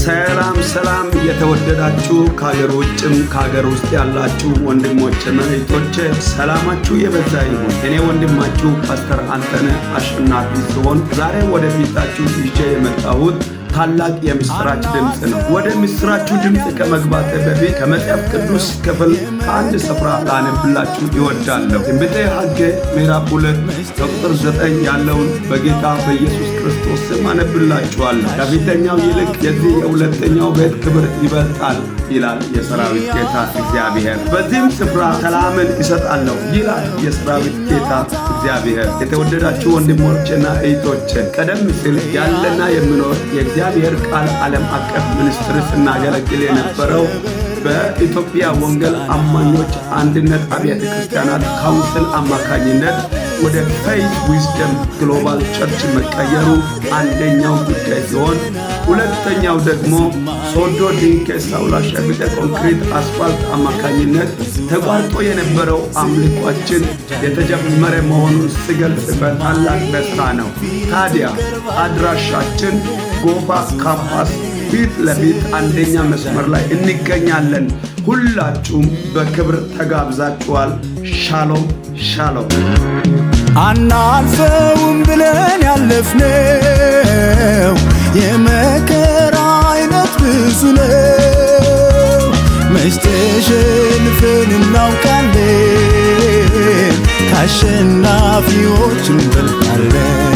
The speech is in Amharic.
ሰላም የተወደዳችሁ ከሀገር ውጭም ከሀገር ውስጥ ያላችሁ ወንድሞቼና እህቶቼ ሰላማችሁ የበዛ ይሁን። እኔ ወንድማችሁ ፓስተር አንተነህ አሸናፊ ሲሆን ዛሬ ወደ ፊታችሁ ይዤ የመጣሁት ታላቅ የምስራች ድምጽ ነው። ወደ ምስራቹ ድምጽ ከመግባቴ በፊት ከመጽሐፍ ቅዱስ ክፍል ከአንድ ስፍራ ላነብላችሁ ይወዳለሁ። ትንቢተ ሐጌ ምዕራፍ 2 ቁጥር 9 ያለውን በጌታ በኢየሱስ ክርስቶስ ስም አነብላችኋለሁ። ከፊተኛው ይልቅ የዚህ የሁለተኛው ቤት ክብር ይበልጣል ይላል የሰራዊት ጌታ እግዚአብሔር። በዚህም ስፍራ ሰላምን ይሰጣለሁ ይላል የሰራዊት ጌታ እግዚአብሔር። የተወደዳችሁ ወንድሞቼና እህቶቼ ቀደም ሲል ያለና የሚኖር የእግዚአብሔር ቃል ዓለም አቀፍ ሚኒስትሪ ስናገለግል የነበረው በኢትዮጵያ ወንጌል አማኞች አንድነት አብያተ ክርስቲያናት ካውንስል አማካኝነት ወደ ፌይዝ ዊዝደም ግሎባል ቸርች መቀየሩ አንደኛው ጉዳይ ሲሆን፣ ሁለተኛው ደግሞ ሶዶ ድንቄ ሳውላ ሸብተ ኮንክሪት አስፋልት አማካኝነት ተቋርጦ የነበረው አምልኳችን የተጀመረ መሆኑን ሲገልጽ በታላቅ ደስታ ነው። ታዲያ አድራሻችን ጎፋ ካምፓስ ፊት ለፊት አንደኛ መስመር ላይ እንገኛለን። ሁላችሁም በክብር ተጋብዛችኋል። ሻሎም ሻሎም። አናልፈውም ብለን ያለፍነው የመከራ አይነት ብዙ ነው። መች ተሸንፈን እናውቃለን? ከአሸናፊዎች እንበልጣለን።